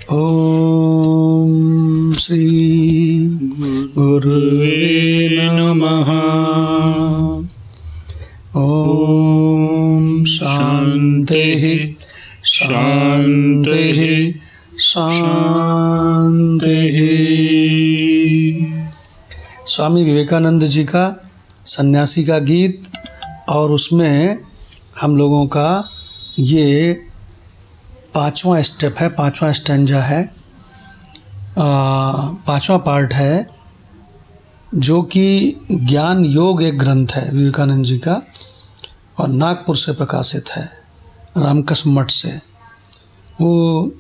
ओम श्री गुरुवे नमः। ओम शांति शांति शांति। स्वामी विवेकानंद जी का सन्यासी का गीत, और उसमें हम लोगों का ये 5वां स्टेप है, 5वां स्टैंजा है, 5वां पार्ट है, जो कि ज्ञान योग एक ग्रंथ है विवेकानंद जी का, और नागपुर से प्रकाशित है, रामकृष्ण मठ से। वो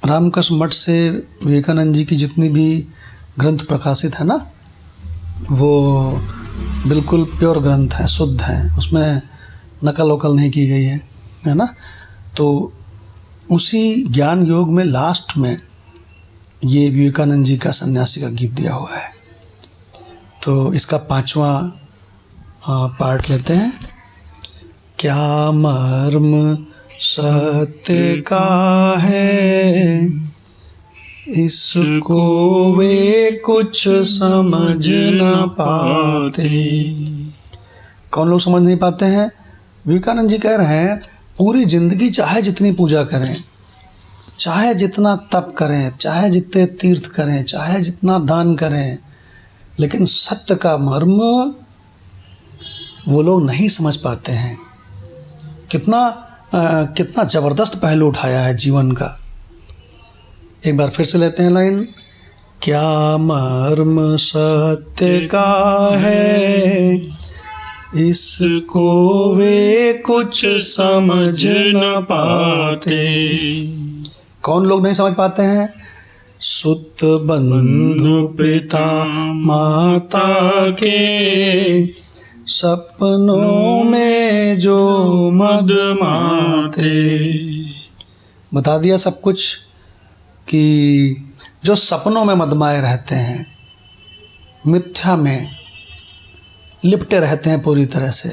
रामकृष्ण मठ से विवेकानंद जी की जितनी भी ग्रंथ प्रकाशित है ना, वो बिल्कुल प्योर ग्रंथ है, शुद्ध है, उसमें नकल वकल नहीं की गई है ना। तो उसी ज्ञान योग में लास्ट में ये विवेकानंद जी का सन्यासी का गीत दिया हुआ है। तो इसका 5वां पार्ट लेते हैं। क्या मर्म सत्य का है, इसको वे कुछ समझ न पाते। कौन लोग समझ नहीं पाते हैं? विवेकानंद जी कह रहे हैं पूरी जिंदगी चाहे जितनी पूजा करें, चाहे जितना तप करें, चाहे जितने तीर्थ करें, चाहे जितना दान करें, लेकिन सत्य का मर्म वो लोग नहीं समझ पाते हैं। कितना जबरदस्त पहलू उठाया है जीवन का। एक बार फिर से लेते हैं लाइन। क्या मर्म सत्य का है, इसको वे कुछ समझ न पाते। कौन लोग नहीं समझ पाते हैं? सुत बंधु पिता माता के, सपनों में जो मदमाते। बता दिया सब कुछ कि जो सपनों में मदमाए रहते हैं, मिथ्या में लिपटे रहते हैं पूरी तरह से।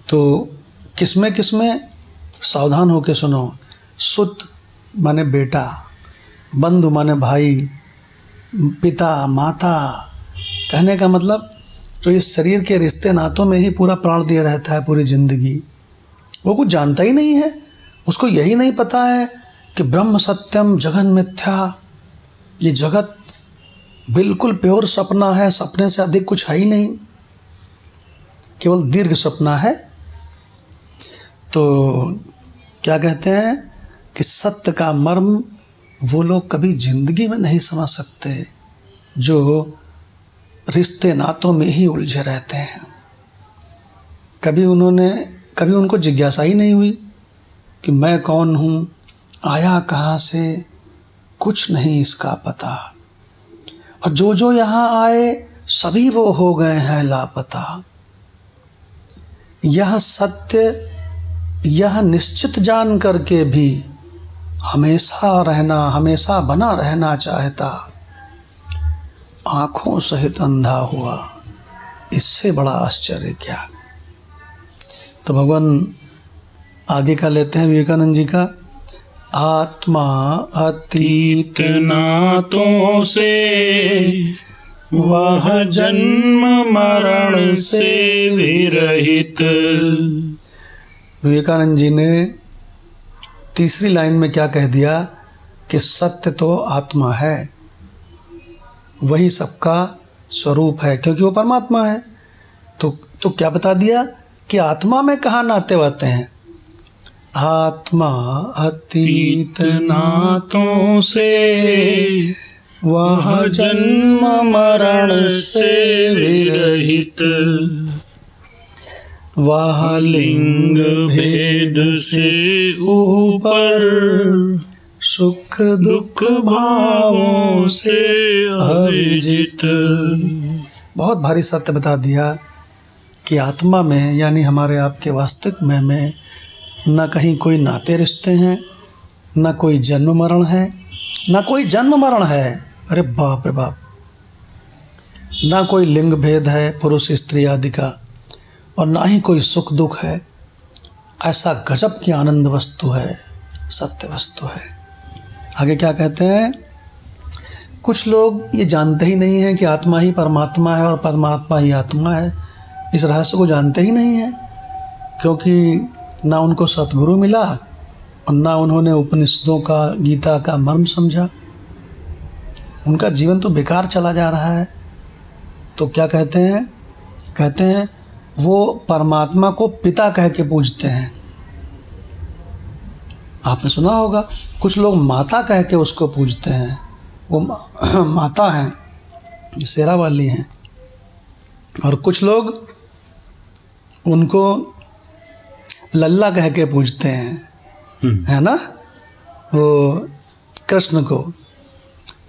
तो किसमें सावधान होकर सुनो। सुत माने बेटा, बंधु माने भाई, पिता माता, कहने का मतलब जो इस शरीर के रिश्ते नातों में ही पूरा प्राण दिया रहता है पूरी जिंदगी, वो कुछ जानता ही नहीं है। उसको यही नहीं पता है कि ब्रह्म सत्यम जगन मिथ्या, ये जगत बिल्कुल प्योर सपना है, सपने से अधिक कुछ है ही नहीं, केवल दीर्घ सपना है। तो क्या कहते हैं कि सत्य का मर्म वो लोग कभी जिंदगी में नहीं समझ सकते जो रिश्ते नातों में ही उलझे रहते हैं। कभी उनको जिज्ञासा ही नहीं हुई कि मैं कौन हूँ, आया कहाँ से, कुछ नहीं इसका पता। और जो यहाँ आए सभी वो हो गए हैं लापता। यह सत्य, यह निश्चित जान करके भी हमेशा बना रहना चाहता, आंखों सहित अंधा हुआ, इससे बड़ा आश्चर्य क्या। तो भगवान आगे का लेते हैं विवेकानंद जी का। आत्मा अतीत नातों से, वह जन्म मरण से विरहित। विवेकानंद जी ने तीसरी लाइन में क्या कह दिया कि सत्य तो आत्मा है, वही सबका स्वरूप है, क्योंकि वो परमात्मा है। तो क्या बता दिया कि आत्मा में कहाँ नाते वाते हैं। आत्मा अतीत नातों से, वह जन्म मरण से विरहित। वह लिंग भेद से ऊपर, सुख दुख भावों से अविजित। बहुत भारी सत्य बता दिया कि आत्मा में, यानी हमारे आपके वास्तविक में न कहीं कोई नाते रिश्ते हैं, न कोई जन्म मरण है, न कोई जन्म मरण है, अरे बाप रे बाप, ना कोई लिंग भेद है पुरुष स्त्री आदि का, और ना ही कोई सुख दुख है। ऐसा गजब की आनंद वस्तु है, सत्य वस्तु है। आगे क्या कहते हैं, कुछ लोग ये जानते ही नहीं हैं कि आत्मा ही परमात्मा है और परमात्मा ही आत्मा है। इस रहस्य को जानते ही नहीं है, क्योंकि ना उनको सतगुरु मिला और ना उन्होंने उपनिषदों का, गीता का मर्म समझा। उनका जीवन तो बेकार चला जा रहा है। तो क्या कहते हैं, कहते हैं वो परमात्मा को पिता कह के पूजते हैं। आपने सुना होगा कुछ लोग माता कह के उसको पूजते हैं, वो माता हैं, शेरा वाली हैं। और कुछ लोग उनको लल्ला कह के पूजते हैं, है ना, वो कृष्ण को।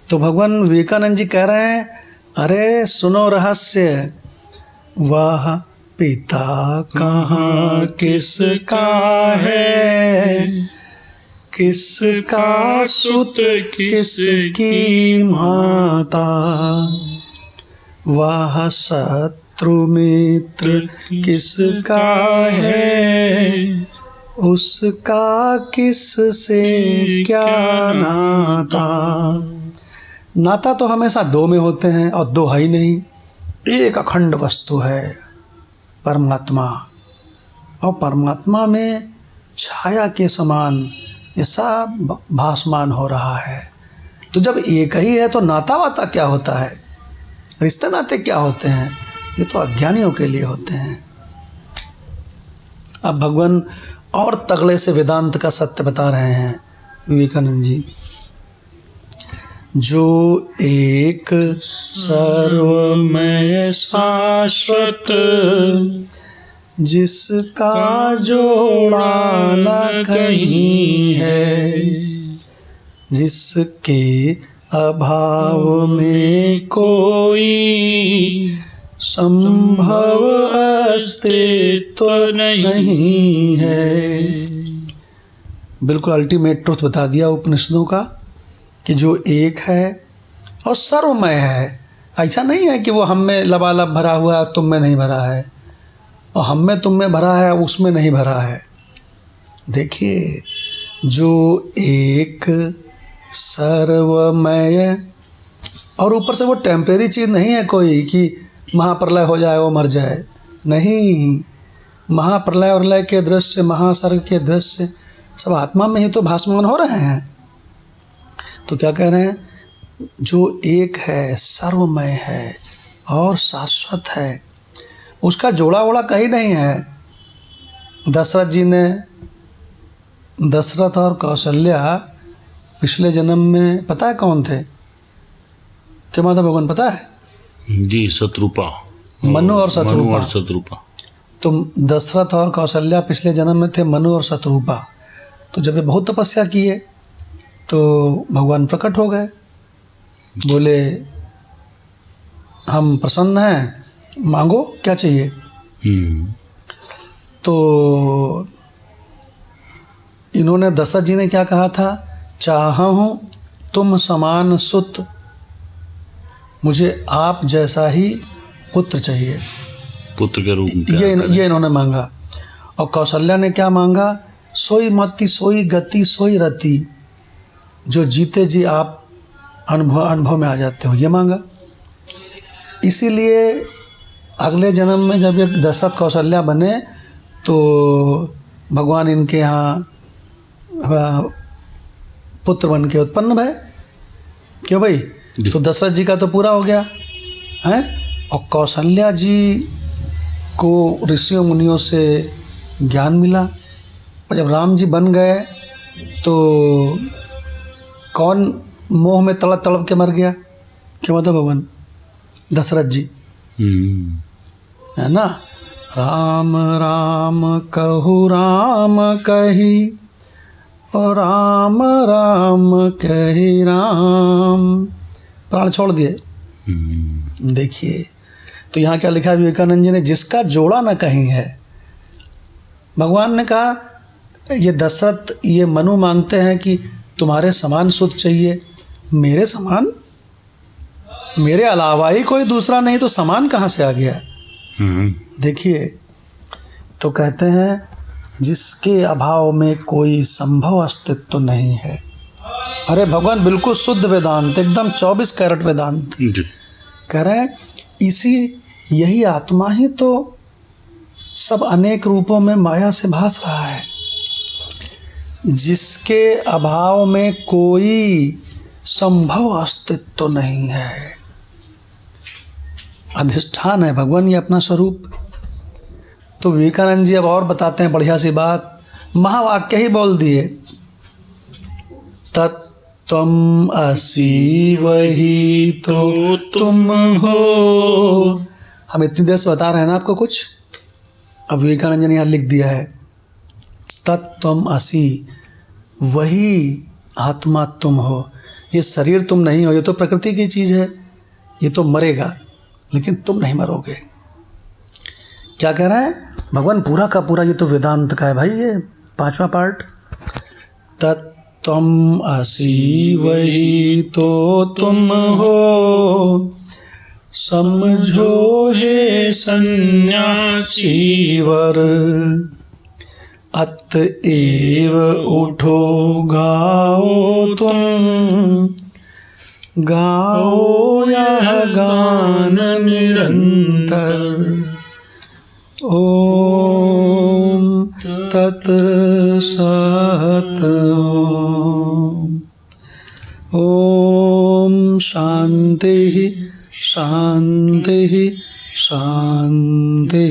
तो भगवान विवेकानंद जी कह रहे हैं, अरे सुनो रहस्य, वह पिता कहाँ किसका है, किसका सुत किसकी माता, वह शत्रु मित्र किसका है, उसका किससे क्या नाता। नाता तो हमेशा दो में होते हैं और दो है ही नहीं, एक अखंड वस्तु है परमात्मा। और परमात्मा में छाया के समान ये सब भासमान हो रहा है। तो जब एक ही है तो नाता वाता क्या होता है, रिश्ते नाते क्या होते हैं, ये तो अज्ञानियों के लिए होते हैं। अब भगवान और तगड़े से वेदांत का सत्य बता रहे हैं विवेकानंद जी। जो एक सर्वमय शाश्वत, जिसका जोड़ा न कहीं है, जिसके अभाव में कोई संभव अस्तित्व नहीं है। बिल्कुल अल्टीमेट ट्रुथ बता दिया उपनिषदों का कि जो एक है और सर्वमय है। ऐसा नहीं है कि वो हम में लबालब भरा हुआ है, तुम में नहीं भरा है, और हम में तुम में भरा है, उसमें नहीं भरा है। देखिए, जो एक सर्वमय, और ऊपर से वो टेम्परेरी चीज़ नहीं है कोई कि महाप्रलय हो जाए वो मर जाए, नहीं। महाप्रलय और लय के दृश्य, महासर्ग के दृश्य सब आत्मा में ही तो भासमान हो रहे हैं। तो क्या कह रहे हैं, जो एक है, सर्वमय है और शाश्वत है, उसका जोड़ा वोड़ा कहीं नहीं है। दशरथ जी ने, दशरथ और कौशल्या पिछले जन्म में पता है कौन थे, क्या माता भगवान पता है जी? शत्रुपा, मनु और शत्रुपा। तो दशरथ और कौशल्या पिछले जन्म में थे मनु और शत्रुपा। तो जब ये बहुत तपस्या किए तो भगवान प्रकट हो गए, बोले हम प्रसन्न हैं, मांगो क्या चाहिए। तो इन्होंने, दशरथ जी ने क्या कहा था, चाहूं तुम समान सुत, मुझे आप जैसा ही पुत्र चाहिए, पुत्र के रूप में। ये इन्होंने मांगा। और कौशल्या ने क्या मांगा, सोई मति सोई गति सोई रति, जो जीते जी आप अनुभव में आ जाते हो, ये मांगा। इसीलिए अगले जन्म में जब ये दशरथ कौशल्या बने तो भगवान इनके यहाँ पुत्र बन के उत्पन्न भय। क्यों भाई, तो दशरथ जी का तो पूरा हो गया है, और कौशल्या जी को ऋषियों मुनियों से ज्ञान मिला। और जब राम जी बन गए तो कौन मोह में तड़प तड़प के मर गया, क्या बताओ भगवान, दशरथ जी, है ना। राम राम कहु राम कही, और राम राम कही राम, प्राण छोड़ दिए। देखिए, तो यहाँ क्या लिखा विवेकानंद जी ने, जिसका जोड़ा न कहीं है। भगवान ने कहा, ये दशरथ, ये मनु मांगते हैं कि तुम्हारे समान सुत चाहिए, मेरे समान, मेरे अलावा ही कोई दूसरा नहीं, तो समान कहाँ से आ गया। देखिए, तो कहते हैं जिसके अभाव में कोई संभव अस्तित्व नहीं है, अरे भगवान बिल्कुल शुद्ध वेदांत, एकदम 24 कैरेट वेदांत जी। कह रहे हैं। यही आत्मा ही तो सब अनेक रूपों में माया से भास रहा है, जिसके अभाव में कोई संभव अस्तित्व नहीं है। अधिष्ठान है भगवान ये अपना स्वरूप। तो विवेकानंद जी अब और बताते हैं बढ़िया सी बात, महावाक्य ही बोल दिए, तत्त्वम् असि वही तो तुम हो। हम इतनी देर से बता रहे हैं ना आपको कुछ, अब विवेकानंद जी ने यहाँ लिख दिया है, तत्त्वम् असि, वही आत्मा तुम हो। ये शरीर तुम नहीं हो, ये तो प्रकृति की चीज है, ये तो मरेगा, लेकिन तुम नहीं मरोगे। क्या कह रहा है भगवान? पूरा का पूरा ये तो वेदांत का है भाई, ये 5वां पार्ट। तत्त्वम् असि वही तो तुम हो, समझो हे सन्यासी वर, अतएव उठो गाओ तुम, गाओ यह गान निरंतर। ओम तत् सत। ओम शांति शांति शांति।